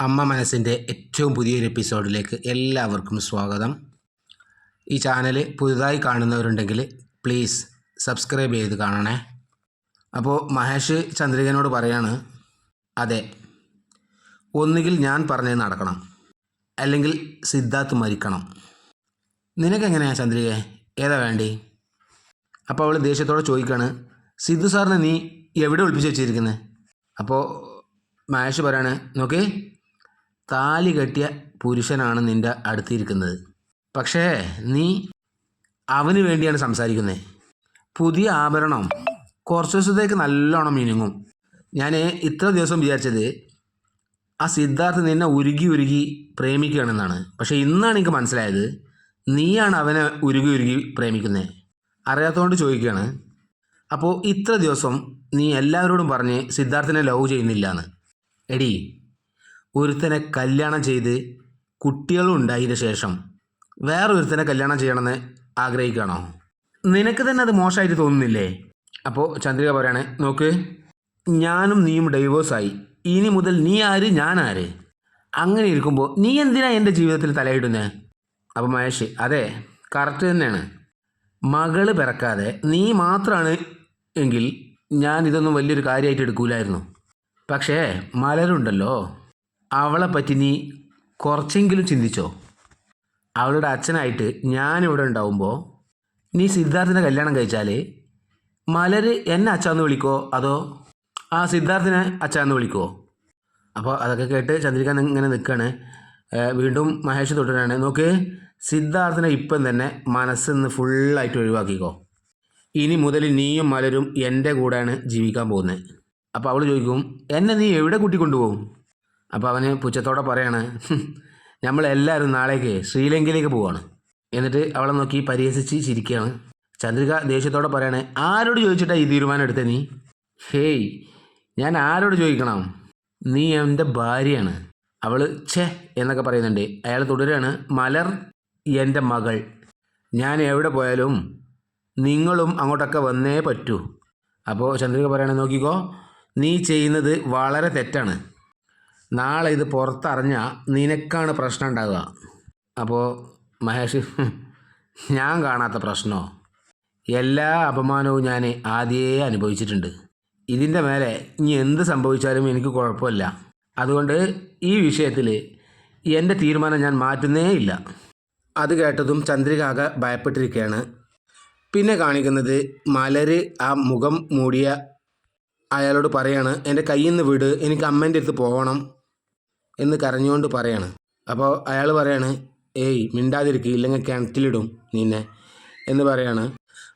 അമ്മ മനസ്സിൻ്റെ ഏറ്റവും പുതിയൊരു എപ്പിസോഡിലേക്ക് എല്ലാവർക്കും സ്വാഗതം. ഈ ചാനൽ പുതുതായി കാണുന്നവരുണ്ടെങ്കിൽ പ്ലീസ് സബ്സ്ക്രൈബ് ചെയ്ത് കാണണേ. അപ്പോൾ മഹേഷ് ചന്ദ്രികനോട് പറയാണ്, അതെ, ഒന്നുകിൽ ഞാൻ പറഞ്ഞത് നടക്കണം, അല്ലെങ്കിൽ സിദ്ധാർത്ഥ് മരിക്കണം. നിനക്കെങ്ങനെയാണ് ചന്ദ്രിക, ഏതാ വേണ്ടി? അപ്പോൾ അവൾ ദേഷ്യത്തോടെ ചോദിക്കുകയാണ്, സിദ്ധു സാറിനെ നീ എവിടെ ഒളിപ്പിച്ച് വെച്ചിരിക്കുന്നത്? അപ്പോൾ മഹേഷ് പറയാണ്, നോക്ക്, താലി കെട്ടിയ പുരുഷനാണ് നിൻ്റെ അടുത്തിരിക്കുന്നത്. പക്ഷേ നീ അവന് വേണ്ടിയാണ് സംസാരിക്കുന്നത്. പുതിയ ആഭരണം കുറച്ച് ദിവസത്തേക്ക് നല്ലോണം മിനുങ്ങും. ഞാൻ ഇത്ര ദിവസം വിചാരിച്ചത് ആ സിദ്ധാർത്ഥ് നിന്നെ ഉരുകി ഉരുകി പ്രേമിക്കുകയാണെന്നാണ്. പക്ഷേ ഇന്നാണ് എനിക്ക് മനസ്സിലായത് നീയാണ് അവനെ ഉരുകി ഉരുകി പ്രേമിക്കുന്നത്. അറിയാത്തതുകൊണ്ട് ചോദിക്കുകയാണ്. അപ്പോൾ ഇത്ര ദിവസം നീ എല്ലാവരോടും പറഞ്ഞ് സിദ്ധാർത്ഥിനെ ലവ് ചെയ്യുന്നില്ല എന്ന്. എടി, ഒരുത്തനെ കല്യാണം ചെയ്ത് കുട്ടികളും ഉണ്ടായതിന് ശേഷം വേറൊരുത്തനെ കല്യാണം ചെയ്യണമെന്ന് ആഗ്രഹിക്കുകയാണോ? നിനക്ക് തന്നെ അത് മോശമായിട്ട് തോന്നുന്നില്ലേ? അപ്പോൾ ചന്ദ്രിക പറയാണ്, നോക്ക്, ഞാനും നീയും ഡൈവോഴ്സായി. ഇനി മുതൽ നീ ആര്, ഞാൻ ആര്? അങ്ങനെ ഇരിക്കുമ്പോൾ നീ എന്തിനാ എൻ്റെ ജീവിതത്തിൽ തലയിടുന്നത്? അപ്പോൾ മഹേഷ്, അതെ, കറക്റ്റ് തന്നെയാണ്. മകള് പിറക്കാതെ നീ മാത്രമാണ് എങ്കിൽ ഞാൻ ഇതൊന്നും വലിയൊരു കാര്യമായിട്ട് എടുക്കൂലായിരുന്നു. പക്ഷേ മലരുണ്ടല്ലോ, അവളെപ്പറ്റി നീ കുറച്ചെങ്കിലും ചിന്തിച്ചോ? അവളുടെ അച്ഛനായിട്ട് ഞാനിവിടെ ഉണ്ടാവുമ്പോൾ നീ സിദ്ധാർത്ഥിനെ കല്യാണം കഴിച്ചാൽ മലര് എന്നെ അച്ഛാന്ന് വിളിക്കോ, അതോ ആ സിദ്ധാർത്ഥിനെ അച്ഛാന്ന് വിളിക്കുമോ? അപ്പോൾ അതൊക്കെ കേട്ട് ചന്ദ്രിക ഇങ്ങനെ നിൽക്കുകയാണ്. വീണ്ടും മഹേഷ് തുടരാണ്, നോക്ക്, സിദ്ധാർത്ഥിനെ ഇപ്പം തന്നെ മനസ്സിൽ നിന്ന് ഫുള്ളായിട്ട് ഒഴിവാക്കിക്കോ. ഇനി മുതൽ നീയും മലരും എൻ്റെ കൂടെയാണ് ജീവിക്കാൻ പോകുന്നത്. അപ്പോൾ അവൾ ചോദിക്കും, എന്നെ നീ എവിടെ കൂട്ടിക്കൊണ്ടുപോകും? അപ്പോൾ അവന് പുച്ഛത്തോടെ പറയാണ്, നമ്മളെല്ലാവരും നാളേക്ക് ശ്രീലങ്കയിലേക്ക് പോവാണ്. എന്നിട്ട് അവളെ നോക്കി പരിഹസിച്ച് ചിരിക്കുകയാണ്. ചന്ദ്രിക ദേഷ്യത്തോടെ പറയാണ്, ആരോട് ചോദിച്ചിട്ടാണ് ഈ തീരുമാനം എടുത്തത് നീ? ഹേയ്, ഞാൻ ആരോട് ചോദിക്കണം? നീ എൻ്റെ ഭാര്യയാണ്. അവൾ ഛേ എന്നൊക്കെ പറയുന്നുണ്ട്. അയാൾ തുടരുകയാണ്, മലർ എൻ്റെ മകൾ. ഞാൻ എവിടെ പോയാലും നിങ്ങളും അങ്ങോട്ടൊക്കെ വന്നേ പറ്റൂ. അപ്പോൾ ചന്ദ്രിക പറയാണ്, നോക്കിക്കോ, നീ ചെയ്യുന്നത് വളരെ തെറ്റാണ്. നാളെ ഇത് പുറത്തറിഞ്ഞാൽ നിനക്കാണ് പ്രശ്നം ഉണ്ടാവുക. അപ്പോൾ മഹേഷ്, ഞാൻ കാണാത്ത പ്രശ്നമോ? എല്ലാ അപമാനവും ഞാൻ ആദ്യമേ അനുഭവിച്ചിട്ടുണ്ട്. ഇതിൻ്റെ മേലെ ഇനി എന്ത് സംഭവിച്ചാലും എനിക്ക് കുഴപ്പമില്ല. അതുകൊണ്ട് ഈ വിഷയത്തിൽ എൻ്റെ തീരുമാനം ഞാൻ മാറ്റുന്നേ ഇല്ല. അത് കേട്ടതും ചന്ദ്രിക ആകെ ഭയപ്പെട്ടിരിക്കുകയാണ്. പിന്നെ കാണിക്കുന്നത് മലര് ആ മുഖം മൂടിയ അയാളോട് പറയാണ്, എൻ്റെ കയ്യിൽ നിന്ന് വിട്, എനിക്ക് അമ്മേൻ്റെ അടുത്ത് പോകണം എന്ന് കരഞ്ഞുകൊണ്ട് പറയാണ്. അപ്പോൾ അയാൾ പറയാണ്, ഏയ് മിണ്ടാതിരിക്കുക, ഇല്ലെങ്കിൽ കിണറ്റിലിടും നിന്നെ എന്ന് പറയാണ്.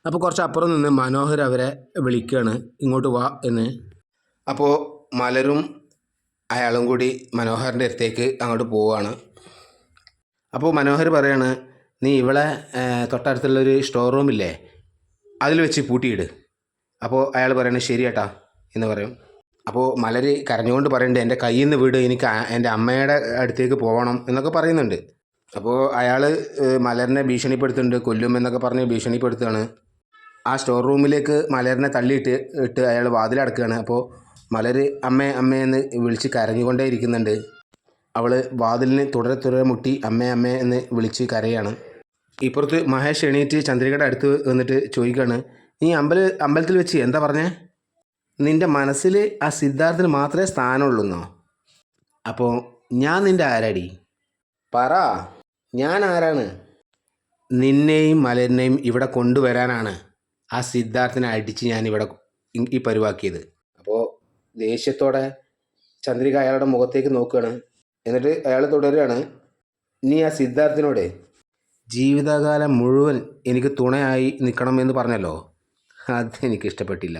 അപ്പോൾ കുറച്ച് അപ്പുറം നിന്ന് മനോഹർ അവരെ വിളിക്കുകയാണ്, ഇങ്ങോട്ട് വാ എന്ന്. അപ്പോൾ മലരും അയാളും കൂടി മനോഹറിൻ്റെ അടുത്തേക്ക് അങ്ങോട്ട് പോവുകയാണ്. അപ്പോൾ മനോഹർ പറയാണ്, നീ ഇവളെ തൊട്ടടുത്തുള്ളൊരു സ്റ്റോർ റൂമില്ലേ, അതിൽ വെച്ച് പൂട്ടിയിട്. അപ്പോൾ അയാൾ പറയണത് ശരിയേട്ടാ എന്ന് പറയും. അപ്പോൾ മലര് കരഞ്ഞുകൊണ്ട് പറയുന്നുണ്ട്, എൻ്റെ കയ്യിൽ നിന്ന് വിട്, എനിക്ക് എൻ്റെ അമ്മയുടെ അടുത്തേക്ക് പോകണം എന്നൊക്കെ പറയുന്നുണ്ട്. അപ്പോൾ അയാൾ മലറിനെ ഭീഷണിപ്പെടുത്തുന്നുണ്ട്, കൊല്ലുമെന്നൊക്കെ പറഞ്ഞ് ഭീഷണിപ്പെടുത്തുകയാണ്. ആ സ്റ്റോർ റൂമിലേക്ക് മലറിനെ തള്ളിയിട്ട് അയാൾ വാതിലടക്കുകയാണ്. അപ്പോൾ മലര് അമ്മേ അമ്മേ എന്ന് വിളിച്ച് കരഞ്ഞുകൊണ്ടേ ഇരിക്കുന്നുണ്ട്. അവൾ വാതിലിന് തുടരെ മുട്ടി അമ്മേ അമ്മേ എന്ന് വിളിച്ച് കരയാണ്. ഇപ്പുറത്ത് മഹേഷ് എണീറ്റ് ചന്ദ്രികയുടെ അടുത്ത് വന്നിട്ട് ചോദിക്കുകയാണ്, നീ അമ്പലത്തിൽ വെച്ച് എന്താ പറഞ്ഞേ? നിൻ്റെ മനസ്സിൽ ആ സിദ്ധാർത്ഥിന് മാത്രമേ സ്ഥാനമുള്ളൂന്നോ? അപ്പോൾ ഞാൻ നിൻ്റെ ആരാടി? പറ, ഞാൻ ആരാണ്? നിന്നെയും മലരിനെയും ഇവിടെ കൊണ്ടുവരാനാണ് ആ സിദ്ധാർത്ഥിനെ അടിച്ച് ഞാനിവിടെ ഈ പരുവാക്കിയത്. അപ്പോൾ ദേഷ്യത്തോടെ ചന്ദ്രിക അയാളുടെ മുഖത്തേക്ക് നോക്കുകയാണ്. എന്നിട്ട് അയാൾ തുടരുകയാണ്, നീ ആ സിദ്ധാർത്ഥിനോട് ജീവിതകാലം മുഴുവൻ എനിക്ക് തുണയായി നിൽക്കണമെന്ന് പറഞ്ഞല്ലോ, അതെനിക്കിഷ്ടപ്പെട്ടില്ല.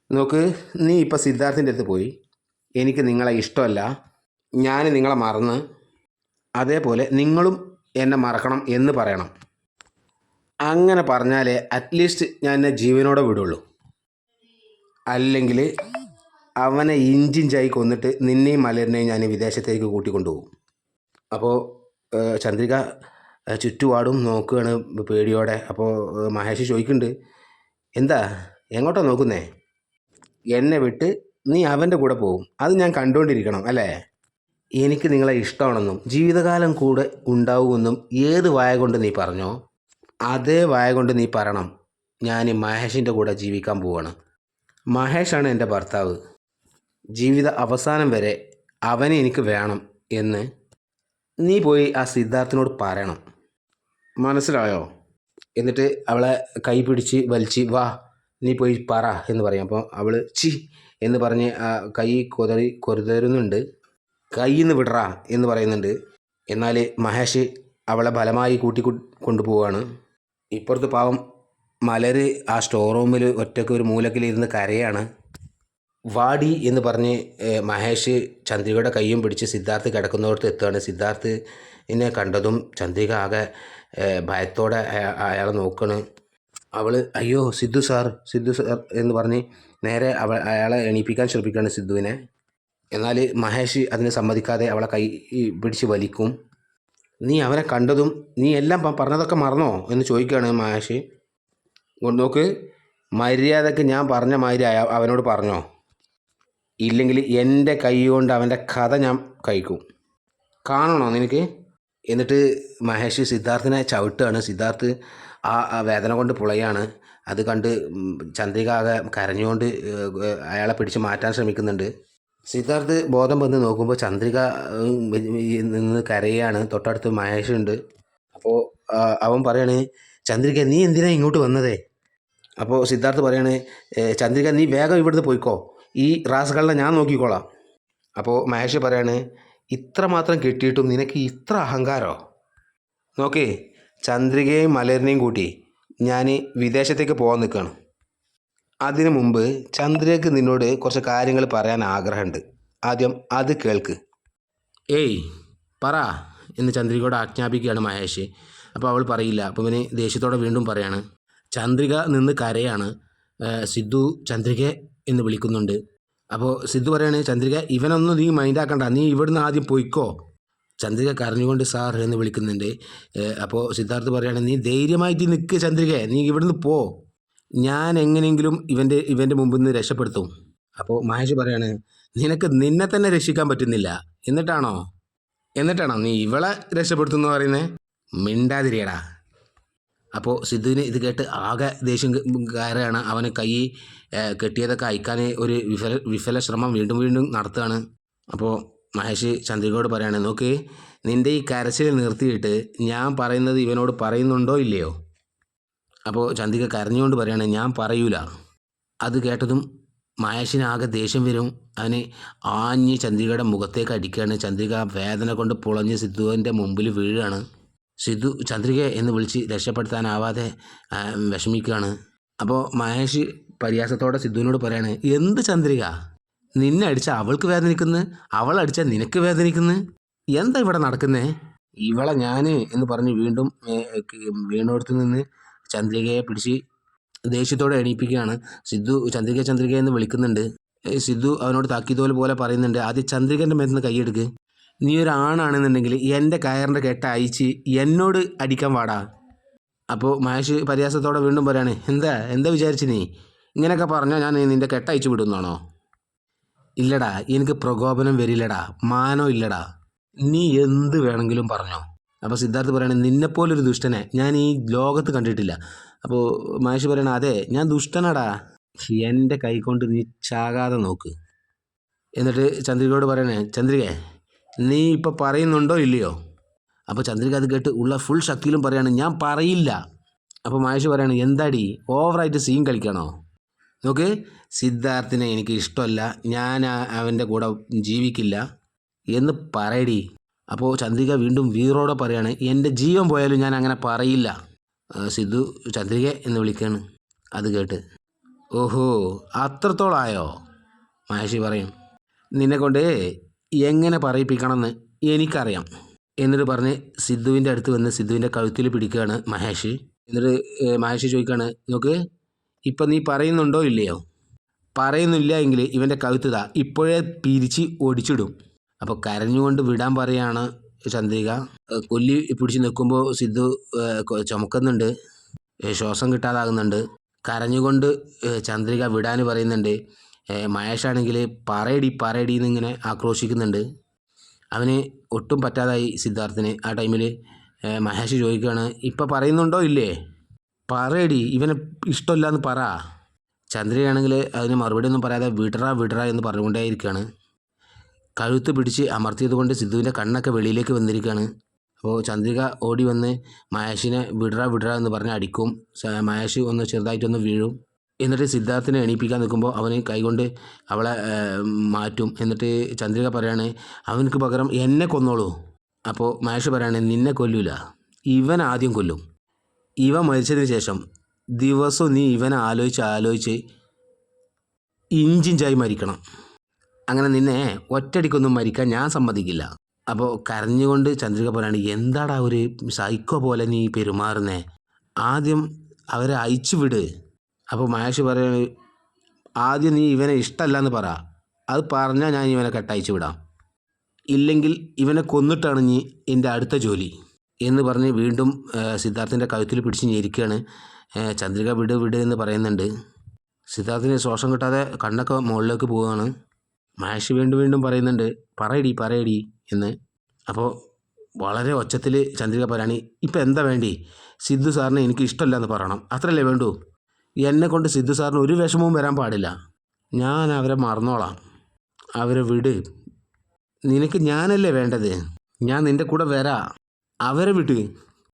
നോക്ക്, നീ ഇപ്പോൾ സിദ്ധാർത്ഥിൻ്റെ അടുത്ത് പോയി, എനിക്ക് നിങ്ങളെ ഇഷ്ടമല്ല, ഞാൻ നിങ്ങളെ മറന്ന്, അതേപോലെ നിങ്ങളും എന്നെ മറക്കണം എന്ന് പറയണം. അങ്ങനെ പറഞ്ഞാലേ അറ്റ്ലീസ്റ്റ് ഞാൻ എന്നെ ജീവനോടെ വിടുള്ളൂ. അല്ലെങ്കിൽ അവനെ ഇഞ്ചിഞ്ചായി കൊന്നിട്ട് നിന്നെയും മലരിനെയും ഞാൻ വിദേശത്തേക്ക് കൂട്ടിക്കൊണ്ടുപോകും. അപ്പോൾ ചന്ദ്രിക ചുറ്റുപാടും നോക്കുകയാണ് പേടിയോടെ. അപ്പോൾ മഹേഷ് ചോദിക്കുന്നുണ്ട്, എന്താ എങ്ങോട്ടാ നോക്കുന്നേ? എന്നെ വിട്ട് നീ അവൻ്റെ കൂടെ പോകും, അത് ഞാൻ കണ്ടുകൊണ്ടിരിക്കണം അല്ലേ? എനിക്ക് നിങ്ങളെ ഇഷ്ടമാണെന്നും ജീവിതകാലം കൂടെ ഉണ്ടാവുമെന്നും ഏത് വായ കൊണ്ട് നീ പറഞ്ഞോ അതേ വായ കൊണ്ട് നീ പറയണം, ഞാൻ മഹേഷിൻ്റെ കൂടെ ജീവിക്കാൻ പോവാണ്. മഹേഷാണ് എൻ്റെ ഭർത്താവ്. ജീവിത അവസാനം വരെ അവനെ എനിക്ക് വേണം എന്ന് നീ പോയി ആ സിദ്ധാർത്ഥിനോട് പറയണം. മനസ്സിലായോ? എന്നിട്ട് അവളെ കൈ പിടിച്ച് വലിച്ച് വാ നീ പോയി പറ എന്ന് പറയും. അപ്പോൾ അവൾ ചി എന്ന് പറഞ്ഞ് ആ കൈ കൊരുതരുന്നുണ്ട്. കയ്യിൽ നിന്ന് വിടറാ എന്ന് പറയുന്നുണ്ട്. എന്നാൽ മഹേഷ് അവളെ ബലമായി കൊണ്ടുപോവാണ്. ഇപ്പുറത്ത് പാവം മലർ ആ സ്റ്റോർ റൂമിൽ ഒറ്റയ്ക്ക് ഒരു മൂലക്കിലിരുന്ന് കരയാണ്. വാടി എന്ന് പറഞ്ഞ് മഹേഷ് ചന്ദ്രികയുടെ കയ്യും പിടിച്ച് സിദ്ധാർത്ഥ് കിടക്കുന്നിടത്ത് എത്തുകയാണ്. സിദ്ധാർത്ഥിനെ കണ്ടതും ചന്ദ്രിക ആകെ ഭയത്തോടെ അയാളെ നോക്കണ്. അവൾ അയ്യോ സിദ്ധു സാർ എന്ന് പറഞ്ഞ് നേരെ അയാളെ എണീപ്പിക്കാൻ ശ്രമിക്കുകയാണ് സിദ്ധുവിനെ. എന്നാൽ മഹേഷ് അതിന് സമ്മതിക്കാതെ അവളെ കൈ പിടിച്ച് വലിക്കും. നീ അവനെ കണ്ടതും നീ എല്ലാം പറഞ്ഞതൊക്കെ മറന്നോ എന്ന് ചോദിക്കുകയാണ് മഹേഷ്. നോക്ക്, മര്യാദക്ക് ഞാൻ പറഞ്ഞ മാതിരി അവനോട് പറഞ്ഞോ, ഇല്ലെങ്കിൽ എൻ്റെ കൈ കൊണ്ട് അവൻ്റെ കഥ ഞാൻ കഴിക്കും. കാണണോ നിനക്ക്? എന്നിട്ട് മഹേഷ് സിദ്ധാർത്ഥിനെ ചവിട്ടുകയാണ്. സിദ്ധാർത്ഥ് ആ വേദന കൊണ്ട് പുളയാണ്. അത് കണ്ട് ചന്ദ്രിക ആകെ കരഞ്ഞുകൊണ്ട് അയാളെ പിടിച്ച് മാറ്റാൻ ശ്രമിക്കുന്നുണ്ട്. സിദ്ധാർത്ഥ് ബോധം വന്ന് നോക്കുമ്പോൾ ചന്ദ്രിക നിന്ന് കരയാണ്. തൊട്ടടുത്ത് മഹേഷ് ഉണ്ട്. അപ്പോൾ അവൻ പറയാണ്, ചന്ദ്രിക നീ എന്തിനാ ഇങ്ങോട്ട് വന്നതേ? അപ്പോൾ സിദ്ധാർത്ഥ് പറയാണ്, ചന്ദ്രിക നീ വേഗം ഇവിടുന്ന് പോയിക്കോ, ഈ റാസുകളെ ഞാൻ നോക്കിക്കോളാം. അപ്പോൾ മഹേഷ് പറയാണ്, ഇത്ര മാത്രം കിട്ടിയിട്ടും നിനക്ക് ഇത്ര അഹങ്കാരോ? നോക്കേ, ചന്ദ്രികയും മലരിനെയും കൂട്ടി ഞാൻ വിദേശത്തേക്ക് പോകാൻ നിൽക്കുകയാണ്. അതിനു മുമ്പ് ചന്ദ്രികയ്ക്ക് നിന്നോട് കുറച്ച് കാര്യങ്ങൾ പറയാൻ ആഗ്രഹമുണ്ട്. ആദ്യം അത് കേൾക്ക്. ഏയ് പറ എന്ന് ചന്ദ്രികയോട് ആജ്ഞാപിക്കുകയാണ് മഹേഷ്. അപ്പോൾ അവൾ പറയില്ല. അപ്പോൾ ഇവന് ദേഷ്യത്തോടെ വീണ്ടും പറയാണ്. ചന്ദ്രിക നിന്ന് കരയാണ്. സിദ്ധു ചന്ദ്രിക എന്ന് വിളിക്കുന്നുണ്ട്. അപ്പോൾ സിദ്ധു പറയാണ്, ചന്ദ്രിക ഇവനൊന്നും നീ മൈൻഡാക്കണ്ട, നീ ഇവിടുന്ന് ആദ്യം പോയിക്കോ. ചന്ദ്രിക കരഞ്ഞുകൊണ്ട് സാർ എന്ന് വിളിക്കുന്നുണ്ട്. അപ്പോൾ സിദ്ധാർത്ഥ് പറയാണ്, നീ ധൈര്യമായിട്ട് നിൽക്ക് ചന്ദ്രിക, നീ ഇവിടുന്ന് പോ, ഞാൻ എങ്ങനെയെങ്കിലും ഇവൻ്റെ മുമ്പിൽ നിന്ന് രക്ഷപ്പെടുത്തും. അപ്പോൾ മഹേഷ് പറയാണ്, നിനക്ക് നിന്നെ തന്നെ രക്ഷിക്കാൻ പറ്റുന്നില്ല, എന്നിട്ടാണോ നീ ഇവളെ രക്ഷപ്പെടുത്തുമെന്ന് പറയുന്നത്? മിണ്ടാതിരിയടാ. അപ്പോൾ സിദ്ധുവിന് ഇത് കേട്ട് ആകെ ദേഷ്യം കയറുകയാണ്. അവന് കൈ കെട്ടിയതൊക്കെ അയക്കാൻ ഒരു വിഫല ശ്രമം വീണ്ടും നടത്തുകയാണ്. അപ്പോൾ മഹേഷ് ചന്ദ്രികയോട് പറയാണ്, നോക്ക്, നിൻ്റെ ഈ കരച്ചിൽ നിർത്തിയിട്ട് ഞാൻ പറയുന്നത് ഇവനോട് പറയുന്നുണ്ടോ ഇല്ലയോ? അപ്പോൾ ചന്ദ്രിക കരഞ്ഞുകൊണ്ട് പറയാണ്, ഞാൻ പറയൂല. അത് കേട്ടതും മഹേഷിന് ആകെ ദേഷ്യം വരും. അവന് ആഞ്ഞ് ചന്ദ്രികയുടെ മുഖത്തേക്ക് അടിക്കുകയാണ്. ചന്ദ്രിക വേദന കൊണ്ട് പുളഞ്ഞ് സിദ്ധുവിൻ്റെ മുമ്പിൽ വീഴുകയാണ്. സിദ്ധു ചന്ദ്രിക എന്ന് വിളിച്ച് രക്ഷപ്പെടുത്താനാവാതെ വിഷമിക്കുകയാണ്. അപ്പോൾ മഹേഷ് പരിഹാസത്തോടെ സിദ്ധുവിനോട് പറയാണ്, എന്ത് ചന്ദ്രിക, നിന്നെ അടിച്ചാൽ അവൾക്ക് വേദനിക്കുന്നു, അവളടിച്ചാൽ നിനക്ക് വേദനിക്കുന്നു, എന്താ ഇവിടെ നടക്കുന്നേ? ഇവളെ ഞാൻ എന്ന് പറഞ്ഞ് വീണ്ടും വീണോടത്ത് നിന്ന് ചന്ദ്രികയെ പിടിച്ച് ദേഷ്യത്തോടെ എണീപ്പിക്കുകയാണ്. സിദ്ധു ചന്ദ്രിക എന്ന് വിളിക്കുന്നുണ്ട്. സിദ്ധു അവനോട് താക്കീതോൽ പോലെ പറയുന്നുണ്ട്, ആദ്യം ചന്ദ്രികൻ്റെ മേത്തുനിന്ന് കൈയെടുക്ക്. നീ ഒരു ആണാണെന്നുണ്ടെങ്കിൽ എൻ്റെ കയറിൻ്റെ കെട്ട അയച്ച് എന്നോട് അടിക്കാൻ പാടാ. അപ്പോൾ മഹേഷ് പരിഹാസത്തോടെ വീണ്ടും പറയാണ്, എന്താ വിചാരിച്ച് നീ ഇങ്ങനെയൊക്കെ പറഞ്ഞാൽ ഞാൻ നിൻ്റെ കെട്ട അയച്ചു വിടുന്നാണോ? ഇല്ലടാ, എനിക്ക് പ്രകോപനം വരില്ലടാ, മാനോ ഇല്ലടാ, നീ എന്ത് വേണമെങ്കിലും പറഞ്ഞോ. അപ്പോൾ സിദ്ധാർത്ഥ് പറയണേ, നിന്നെപ്പോലൊരു ദുഷ്ടനെ ഞാൻ ഈ ലോകത്ത് കണ്ടിട്ടില്ല. അപ്പോൾ മഹേഷ് പറയണ, അതെ ഞാൻ ദുഷ്ടനാടാ, എൻ്റെ കൈ കൊണ്ട് നീ ചാകാതെ നോക്ക്. എന്നിട്ട് ചന്ദ്രികയോട് പറയണേ, ചന്ദ്രികേ നീ ഇപ്പോൾ പറയുന്നുണ്ടോ ഇല്ലയോ? അപ്പോൾ ചന്ദ്രിക അത് കേട്ട് ഉള്ള ഫുൾ ശക്തിയിലും പറയാണ്, ഞാൻ പറയില്ല. അപ്പോൾ മഹേഷ് പറയാണ്, എന്താടി ഓവറായിട്ട് സീൻ കളിക്കണോ? നോക്ക്, സിദ്ധാർത്ഥിനെ എനിക്ക് ഇഷ്ടമല്ല, ഞാൻ അവൻ്റെ കൂടെ ജീവിക്കില്ല എന്ന് പറയടി. അപ്പോൾ ചന്ദ്രിക വീണ്ടും വീറോടെ പറയാണ്, എൻ്റെ ജീവൻ പോയാലും ഞാൻ അങ്ങനെ പറയില്ല. സിദ്ധു ചന്ദ്രിക എന്ന് വിളിക്കുകയാണ്. അത് കേട്ട് ഓഹോ അത്രത്തോളായോ? മഹേഷ് പറയും, നിന്നെക്കൊണ്ട് എങ്ങനെ പറയിപ്പിക്കണമെന്ന് എനിക്കറിയാം. എന്നിട്ട് പറഞ്ഞ് സിദ്ധുവിൻ്റെ അടുത്ത് വന്ന് സിദ്ധുവിൻ്റെ കഴുത്തിൽ പിടിക്കുകയാണ് മഹേഷ്. എന്നിട്ട് മഹേഷ് ചോദിക്കുകയാണ്, നോക്ക്, ഇപ്പം നീ പറയുന്നുണ്ടോ ഇല്ലയോ? പറയുന്നില്ല എങ്കിൽ ഇവൻ്റെ കഴുത്തുതാ ഇപ്പോഴേ പിരിച്ച് ഒടിച്ചിടും. അപ്പോൾ കരഞ്ഞുകൊണ്ട് വിടാൻ പറയുകയാണ് ചന്ദ്രിക. കൊല്ലി പിടിച്ച് നിൽക്കുമ്പോൾ സിദ്ധു ചുമക്കുന്നുണ്ട്, ശ്വാസം കിട്ടാതാകുന്നുണ്ട്. കരഞ്ഞുകൊണ്ട് ചന്ദ്രിക വിടാൻ പറയുന്നുണ്ട്. മഹേഷാണെങ്കിൽ പറയടി എന്നിങ്ങനെ ആക്രോശിക്കുന്നുണ്ട്. അവന് ഒട്ടും പറ്റാതായി സിദ്ധാർത്ഥിന്. ആ ടൈമിൽ മഹേഷ് ചോദിക്കുകയാണ്, ഇപ്പം പറയുന്നുണ്ടോ ഇല്ലേ, പറയടി, ഇവനെ ഇഷ്ടമില്ല എന്ന് പറ. ചന്ദ്രയാണെങ്കിൽ അതിന് മറുപടി ഒന്നും പറയാതെ വിടറ എന്ന് പറഞ്ഞുകൊണ്ടേയിരിക്കുകയാണ്. കഴുത്ത് പിടിച്ച് അമർത്തിയത് കൊണ്ട് സിദ്ധുവിൻ്റെ കണ്ണൊക്കെ വെളിയിലേക്ക് വന്നിരിക്കുകയാണ്. അപ്പോൾ ചന്ദ്രിക ഓടി വന്ന് മഹേഷിനെ വിടറ എന്ന് പറഞ്ഞ് അടിക്കും. മഹേഷ് ഒന്ന് ചെറുതായിട്ടൊന്ന് വീഴും. എന്നിട്ട് സിദ്ധാർത്ഥിനെ എണീപ്പിക്കാൻ നിൽക്കുമ്പോൾ അവന് കൈകൊണ്ട് അവളെ മാറ്റും. എന്നിട്ട് ചന്ദ്രിക പറയാണ്, അവനക്ക് പകരം എന്നെ കൊന്നോളൂ. അപ്പോൾ മഹേഷ് പറയാണ്, നിന്നെ കൊല്ലൂല, ഇവൻ ആദ്യം കൊല്ലും. ഇവൻ മരിച്ചതിന് ശേഷം ദിവസവും നീ ഇവനെ ആലോചിച്ച് ഇഞ്ചിഞ്ചായി മരിക്കണം. അങ്ങനെ നിന്നെ ഒറ്റയടിക്കൊന്നും മരിക്കാൻ ഞാൻ സമ്മതിക്കില്ല. അപ്പോൾ കരഞ്ഞുകൊണ്ട് ചന്ദ്രിക പറയാണ്, എന്താടാ ഒരു സൈക്കോ പോലെ നീ പെരുമാറുന്നേ, ആദ്യം അവരെ അയച്ചു വിട്. അപ്പോൾ മഹേഷ് പറയാണ്, ആദ്യം നീ ഇവനെ ഇഷ്ടമല്ല എന്ന് പറ, അത് പറഞ്ഞാൽ ഞാൻ ഇവനെ കെട്ടയച്ചു വിടാം, ഇല്ലെങ്കിൽ ഇവനെ കൊന്നിട്ടാണ് നീ എൻ്റെ അടുത്ത ജോലി എന്ന് പറഞ്ഞ് വീണ്ടും സിദ്ധാർത്ഥിൻ്റെ കഴുത്തിൽ പിടിച്ച് ഞെരിക്കുകയാണ്. ചന്ദ്രിക വിട് എന്ന് പറയുന്നുണ്ട്. സിദ്ധാർത്ഥിന് ശ്വാസം കിട്ടാതെ കണ്ണൊക്കെ മുകളിലേക്ക് പോവുകയാണ്. മഹേഷ് വീണ്ടും പറയുന്നുണ്ട്, പറയടി എന്ന്. അപ്പോൾ വളരെ ഒച്ചത്തിൽ ചന്ദ്രിക പറയാണ്, ഇപ്പം എന്താ വേണ്ടി, സിദ്ധു സാറിന് എനിക്ക് ഇഷ്ടമല്ല എന്ന് പറയണം, അത്രയല്ലേ വേണ്ടൂ. എന്നെ കൊണ്ട് സിദ്ധു സാറിന് ഒരു വിഷമവും വരാൻ പാടില്ല. ഞാൻ അവരെ മറന്നോളാം, അവരെ വിട്. നിനക്ക് ഞാനല്ലേ വേണ്ടത്, ഞാൻ നിൻ്റെ കൂടെ വരാം, അവരെ വിട്ട്.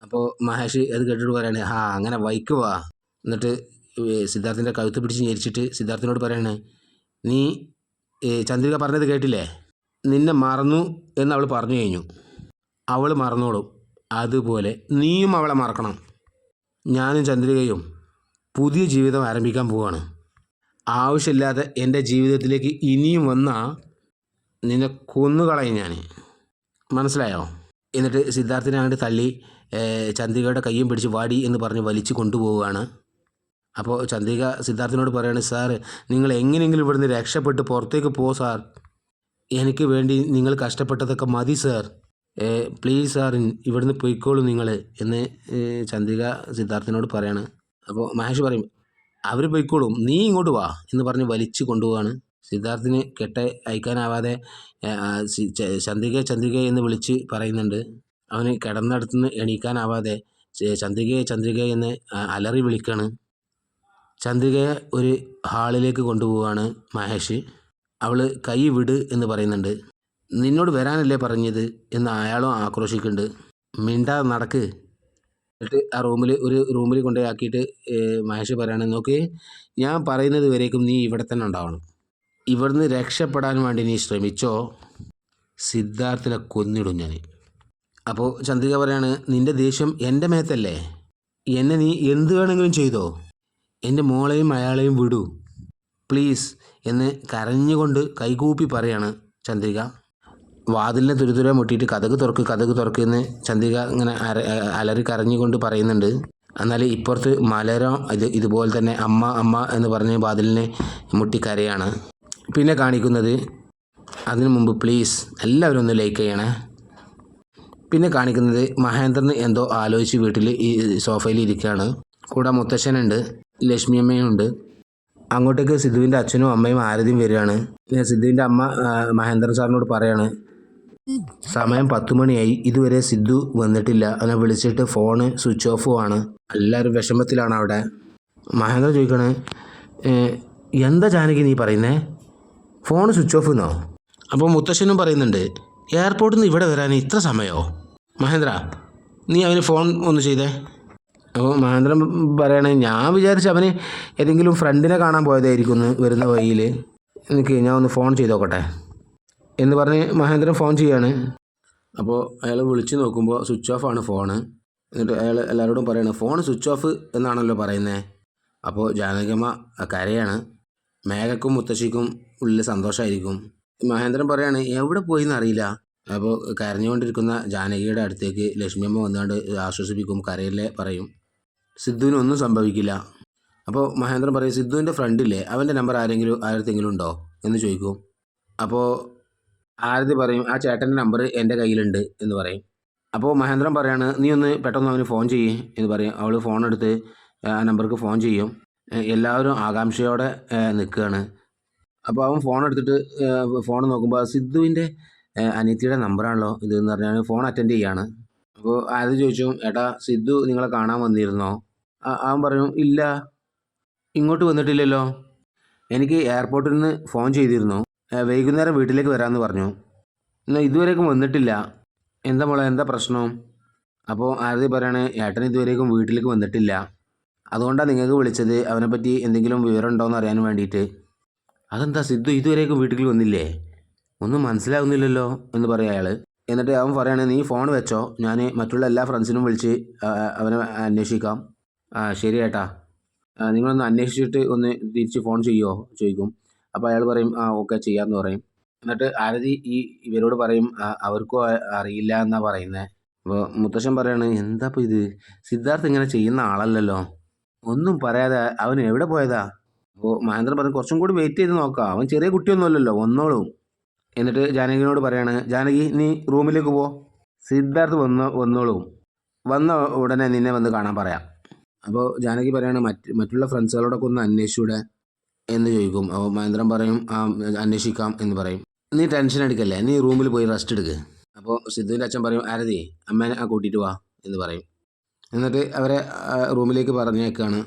അപ്പോൾ മഹേഷ് അത് കേട്ടിട്ട് പറയാണ്, അങ്ങനെ വൈക്കുവാ. എന്നിട്ട് സിദ്ധാർത്ഥിൻ്റെ കഴുത്ത് പിടിച്ച് ഞെരിച്ചിട്ട് സിദ്ധാർത്ഥിനോട് പറയാണ്, നീ ചന്ദ്രിക പറഞ്ഞത് കേട്ടില്ലേ, നിന്നെ മറന്നു എന്ന് അവൾ പറഞ്ഞു കഴിഞ്ഞു, അവൾ മറന്നോളും, അതുപോലെ നീയും അവളെ മറക്കണം. ഞാനും ചന്ദ്രികയും പുതിയ ജീവിതം ആരംഭിക്കാൻ പോവുകയാണ്. ആവശ്യമില്ലാതെ എൻ്റെ ജീവിതത്തിലേക്ക് ഇനിയും വന്നാൽ നിന്നെ കൊന്നുകളയും ഞാൻ, മനസ്സിലായോ? എന്നിട്ട് സിദ്ധാർത്ഥിനെ അങ്ങോട്ട് തള്ളി ചന്ദ്രികയുടെ കയ്യും പിടിച്ച് വാടി എന്ന് പറഞ്ഞ് വലിച്ചു കൊണ്ടുപോവുകയാണ്. അപ്പോൾ ചന്ദ്രിക സിദ്ധാർത്ഥിനോട് പറയാണ്, സാർ നിങ്ങൾ എങ്ങനെയെങ്കിലും ഇവിടുന്ന് രക്ഷപ്പെട്ട് പുറത്തേക്ക് പോ സാർ, എനിക്ക് വേണ്ടി നിങ്ങൾ കഷ്ടപ്പെട്ടതൊക്കെ മതി സാർ, പ്ലീസ് സാർ ഇവിടുന്ന് പോയിക്കോളൂ നിങ്ങൾ എന്ന് ചന്ദ്രിക സിദ്ധാർത്ഥിനോട് പറയാണ്. അപ്പോൾ മഹേഷ് പറയും, അവർ പോയിക്കോളും, നീ ഇങ്ങോട്ട് വാ എന്ന് പറഞ്ഞ് വലിച്ചു കൊണ്ടുപോവാണ്. സിദ്ധാർത്ഥിന് അയക്കാനാവാതെ ചന്ദ്രിക എന്ന് വിളിച്ച് പറയുന്നുണ്ട്. അവന് കിടന്നിടത്തുനിന്ന് എണീക്കാനാവാതെ ചന്ദ്രിക എന്ന് അലറി വിളിക്കുകയാണ്. ചന്ദ്രികയെ ഒരു ഹാളിലേക്ക് കൊണ്ടുപോവാണ് മഹേഷ്. അവൾ കൈ വിട് എന്ന് പറയുന്നുണ്ട്. നിന്നോട് വരാനല്ലേ പറഞ്ഞത് എന്ന് അയാളും ആക്രോശിക്കുന്നുണ്ട്. മിണ്ടാതെ നടക്ക്. എന്നിട്ട് ആ ഒരു റൂമിൽ കൊണ്ടുപോയി ആക്കിയിട്ട് മഹേഷ് പറയാണ്, നോക്ക്, ഞാൻ പറയുന്നത് വരേക്കും നീ ഇവിടെ തന്നെ ഉണ്ടാവണം. ഇവിടുന്ന് രക്ഷപ്പെടാൻ വേണ്ടി നീ ശ്രമിച്ചോ, സിദ്ധാർത്ഥിനെ കൊന്നിടും ഞാൻ. അപ്പോൾ ചന്ദ്രിക പറയാണ്, നിൻ്റെ ദേഷ്യം എൻ്റെ മേത്തല്ലേ, എന്നെ നീ എന്ത് വേണമെങ്കിലും ചെയ്തോ, എൻ്റെ മോളെയും അയാളെയും വിടൂ പ്ലീസ് എന്ന് കരഞ്ഞുകൊണ്ട് കൈകൂപ്പി പറയാണ് ചന്ദ്രിക. വാതിലിനെ തുരുതുരെ മുട്ടിയിട്ട് കതക് തുറക്ക് എന്ന് ചന്ദ്രിക ഇങ്ങനെ അലറി കരഞ്ഞുകൊണ്ട് പറയുന്നുണ്ട്. എന്നാൽ ഇപ്പുറത്ത് മലരം ഇതുപോലെ തന്നെ അമ്മ എന്ന് പറഞ്ഞ് വാതിലിനെ മുട്ടി കരയാണ്. പിന്നെ കാണിക്കുന്നത്, അതിനു മുമ്പ് പ്ലീസ് എല്ലാവരും ഒന്ന് ലൈക്ക് ചെയ്യണേ. പിന്നെ കാണിക്കുന്നത് മഹേന്ദ്രന് എന്തോ ആലോചിച്ച് വീട്ടിൽ ഈ സോഫയിൽ ഇരിക്കുകയാണ്. കൂടെ മുത്തശ്ശനുണ്ട്, ലക്ഷ്മിയമ്മയുണ്ട്. അങ്ങോട്ടേക്ക് സിദ്ധുവിൻ്റെ അച്ഛനും അമ്മയും ആരതിയും വരികയാണ്. സിദ്ധുവിൻ്റെ അമ്മ മഹേന്ദ്രൻ സാറിനോട് പറയാണ്, സമയം 10 മണിയായി, ഇതുവരെ സിദ്ധു വന്നിട്ടില്ല, അവനെ വിളിച്ചിട്ട് ഫോണ് സ്വിച്ച് ഓഫും ആണ്, എല്ലാവരും വിഷമത്തിലാണ് അവിടെ. മഹേന്ദ്രൻ ചോദിക്കണേ, എന്താ ജാനകി നീ പറയുന്നേ, ഫോൺ സ്വിച്ച് ഓഫ് എന്നോ? അപ്പോൾ മുത്തശ്ശനും പറയുന്നുണ്ട്, എയർപോർട്ടിൽ നിന്ന് ഇവിടെ വരാൻ ഇത്ര സമയമോ, മഹേന്ദ്ര നീ അവന് ഫോൺ ഒന്ന് ചെയ്തേ. അപ്പോൾ മഹേന്ദ്രൻ പറയണേ, ഞാൻ വിചാരിച്ചു അവന് ഏതെങ്കിലും ഫ്രണ്ടിനെ കാണാൻ പോയതായിരിക്കും വരുന്ന വഴിയിൽ, എനിക്ക് ഞാൻ ഒന്ന് ഫോൺ ചെയ്ത് നോക്കട്ടെ എന്ന് പറഞ്ഞ് മഹേന്ദ്രൻ ഫോൺ ചെയ്യാണ്. അപ്പോൾ അയാൾ വിളിച്ച് നോക്കുമ്പോൾ സ്വിച്ച് ഓഫ് ആണ് ഫോണ്. എന്നിട്ട് അയാൾ എല്ലാവരോടും പറയണം, ഫോൺ സ്വിച്ച് ഓഫ് എന്നാണല്ലോ പറയുന്നത്. അപ്പോൾ ജാനകിയമ്മ കരയാണ്. മേഘക്കും മുത്തശ്ശിക്കും ഉള്ളിൽ സന്തോഷമായിരിക്കും. മഹേന്ദ്രൻ പറയാണ്, എവിടെ പോയി എന്നറിയില്ല. അപ്പോൾ കരഞ്ഞുകൊണ്ടിരിക്കുന്ന ജാനകിയുടെ അടുത്തേക്ക് ലക്ഷ്മിയമ്മ വന്നുകൊണ്ട് ആശ്വസിപ്പിക്കും, കരയിലെ പറയും, സിദ്ധുവിനൊന്നും സംഭവിക്കില്ല. അപ്പോൾ മഹേന്ദ്രൻ പറയും, സിദ്ധുവിൻ്റെ ഫ്രണ്ടില്ലേ, അവൻ്റെ നമ്പർ ആരെങ്കിലും ഉണ്ടോ എന്ന് ചോദിക്കും. അപ്പോൾ ആരതി പറയും, ആ ചേട്ടൻ്റെ നമ്പർ എൻ്റെ കയ്യിലുണ്ട് എന്ന് പറയും. അപ്പോൾ മഹേന്ദ്രൻ പറയാണ്, നീ ഒന്ന് പെട്ടെന്ന് അവന് ഫോൺ ചെയ്യ് എന്ന് പറയും. അവൾ ഫോൺ എടുത്ത് ആ നമ്പർക്ക് ഫോൺ ചെയ്യും. എല്ലാവരും ആകാംക്ഷയോടെ നിൽക്കുകയാണ്. അപ്പോൾ അവൻ ഫോൺ എടുത്തിട്ട് ഫോൺ നോക്കുമ്പോൾ സിദ്ധുവിൻ്റെ അനിയത്തിയുടെ നമ്പറാണല്ലോ ഇതെന്ന് പറഞ്ഞാൽ ഫോൺ അറ്റൻഡ് ചെയ്യാണ്. അപ്പോൾ ആരതി ചോദിച്ചു, ഏട്ടാ സിദ്ധു നിങ്ങളെ കാണാൻ വന്നിരുന്നോ? അവൻ പറഞ്ഞു, ഇല്ല, ഇങ്ങോട്ട് വന്നിട്ടില്ലല്ലോ. എനിക്ക് എയർപോർട്ടിൽ നിന്ന് ഫോൺ ചെയ്തിരുന്നു, വൈകുന്നേരം വീട്ടിലേക്ക് വരാമെന്ന് പറഞ്ഞു. എന്നാൽ ഇതുവരേക്കും വന്നിട്ടില്ല. എന്താ മോളെ, എന്താ പ്രശ്നം? അപ്പോൾ ആരതി പറയണേ, ഏട്ടൻ ഇതുവരേക്കും വീട്ടിലേക്ക് വന്നിട്ടില്ല, അതുകൊണ്ടാണ് നിങ്ങൾക്ക് വിളിച്ചത്, അവനെപ്പറ്റി എന്തെങ്കിലും വിവരം ഉണ്ടോ എന്ന് അറിയാൻ വേണ്ടിയിട്ട്. അതെന്താ സിദ്ധു ഇതുവരേക്കും വീട്ടിൽ വന്നില്ലേ? ഒന്നും മനസ്സിലാവുന്നില്ലല്ലോ എന്ന് പറയാം അയാൾ. എന്നിട്ട് അവൻ പറയാണ്, നീ ഫോൺ വെച്ചോ, ഞാൻ മറ്റുള്ള എല്ലാ ഫ്രണ്ട്സിനും വിളിച്ച് അവനെ അന്വേഷിക്കാം. ശരി ഏട്ടാ, നിങ്ങളൊന്ന് അന്വേഷിച്ചിട്ട് ഒന്ന് തിരിച്ച് ഫോൺ ചെയ്യുമോ ചോദിക്കും. അപ്പോൾ അയാൾ പറയും, ഓക്കെ ചെയ്യാമെന്ന് പറയും. എന്നിട്ട് ആരതി ഇവരോട് പറയും, അവർക്കും അറിയില്ല എന്നാണ് പറയുന്നത്. അപ്പോൾ മുത്തശ്ശൻ പറയാണ്, എന്താ ഇപ്പോൾ ഇത്, സിദ്ധാർത്ഥ് ഇങ്ങനെ ചെയ്യുന്ന ആളല്ലല്ലോ, ഒന്നും പറയാതെ അവൻ എവിടെ പോയതാ? അപ്പോൾ മഹേന്ദ്രൻ പറയും, കുറച്ചും കൂടി വെയിറ്റ് ചെയ്ത് നോക്കാം, അവൻ ചെറിയ കുട്ടിയൊന്നുമല്ലല്ലോ, വന്നോളും. എന്നിട്ട് ജാനകിനോട് പറയാണ്, ജാനകി നീ റൂമിലേക്ക് പോ, സിദ്ധാർത്ഥ് വന്നോളും, വന്ന ഉടനെ നിന്നെ വന്ന് കാണാൻ പറയാം. അപ്പോൾ ജാനകി പറയാണ്, മറ്റുള്ള ഫ്രണ്ട്സുകളോടൊക്കെ ഒന്ന് അന്വേഷിച്ചൂടെ എന്ന് ചോദിക്കും. അപ്പോൾ മഹേന്ദ്രൻ പറയും, അന്വേഷിക്കാം എന്ന് പറയും. നീ ടെൻഷൻ അടിക്കല്ലേ, നീ റൂമിൽ പോയി റെസ്റ്റ് എടുക്ക്. അപ്പോൾ സിദ്ധുവിൻ്റെ അച്ഛൻ പറയും, ആരതി അമ്മേനെ കൂട്ടിയിട്ട് വാ എന്ന് പറയും. എന്നിട്ട് അവരെ റൂമിലേക്ക് പറഞ്ഞേക്കാണ്.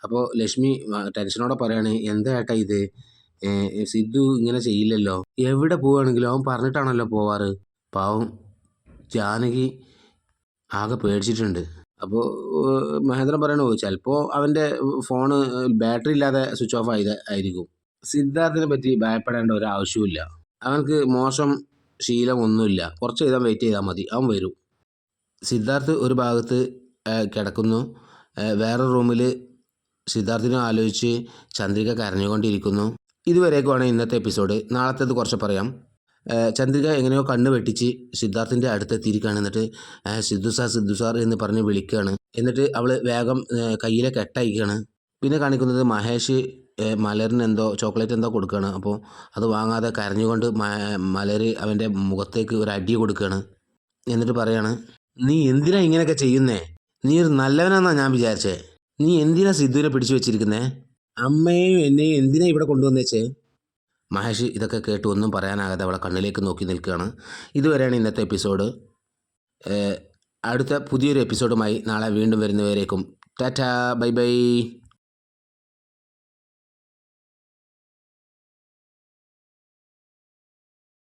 അപ്പോൾ ലക്ഷ്മി ടെൻഷനോടെ പറയാണ്, എന്താ ഏട്ടാ ഇത്, സിദ്ധു ഇങ്ങനെ ചെയ്യില്ലല്ലോ, എവിടെ പോവുകയാണെങ്കിലും അവൻ പറഞ്ഞിട്ടാണല്ലോ പോവാറ്. പാവം ജാനകി ആകെ പേടിച്ചിട്ടുണ്ട്. അപ്പോൾ മഹേന്ദ്രൻ പറയണു, ചിലപ്പോൾ അവൻ്റെ ഫോണ് ബാറ്ററി ഇല്ലാതെ സ്വിച്ച് ഓഫ് ആയിരിക്കും. സിദ്ധാർത്ഥിനെ പറ്റി ഭയപ്പെടേണ്ട ഒരു ആവശ്യമില്ല, അവനക്ക് മോശം ശീലം ഒന്നുമില്ല, കുറച്ച് ചെയ്താൽ വെയിറ്റ് ചെയ്താൽ മതി, അവൻ വരും. സിദ്ധാർത്ഥ് ഒരു ഭാഗത്ത് കിടക്കുന്നു, വേറെ റൂമിൽ സിദ്ധാർത്ഥിനെ ആലോചിച്ച് ചന്ദ്രിക കരഞ്ഞുകൊണ്ടിരിക്കുന്നു. ഇതുവരേക്കുമാണ് ഇന്നത്തെ എപ്പിസോഡ്. നാളത്തേത് കുറച്ച് പറയാം. ചന്ദ്രിക എങ്ങനെയോ കണ്ണ് വെട്ടിച്ച് സിദ്ധാർത്ഥിൻ്റെ അടുത്തെത്തിയിരിക്കുകയാണ്. എന്നിട്ട് സിദ്ധു സാർ എന്ന് പറഞ്ഞ് വിളിക്കുകയാണ്. എന്നിട്ട് അവൾ വേഗം കയ്യിലെ കെട്ടയക്കുകയാണ്. പിന്നെ കാണിക്കുന്നത് മഹേഷ് മലറിന് എന്തോ ചോക്ലേറ്റ് എന്തോ കൊടുക്കുകയാണ്. അപ്പോൾ അത് വാങ്ങാതെ കരഞ്ഞുകൊണ്ട് മലർ അവൻ്റെ മുഖത്തേക്ക് ഒരു അടി കൊടുക്കുകയാണ്. എന്നിട്ട് പറയാണ്, നീ എന്തിനാ ഇങ്ങനെയൊക്കെ ചെയ്യുന്നേ, നീ ഒരു നല്ലവനാന്നാണ് ഞാൻ വിചാരിച്ചേ, നീ എന്തിനാ സിദ്ധുവിനെ പിടിച്ചു വെച്ചിരിക്കുന്നേ, അമ്മയെയും എന്നെയും എന്തിനാ ഇവിടെ കൊണ്ടുവന്നേച്ചേ? മഹേഷ് ഇതൊക്കെ കേട്ട് ഒന്നും പറയാനാകാതെ അവളെ കണ്ണിലേക്ക് നോക്കി നിൽക്കുകയാണ്. ഇതുവരെയാണ് ഇന്നത്തെ എപ്പിസോഡ്. അടുത്ത പുതിയൊരു എപ്പിസോഡുമായി നാളെ വീണ്ടും വരുന്നവരേക്കും ടാറ്റാ, ബൈ ബൈ.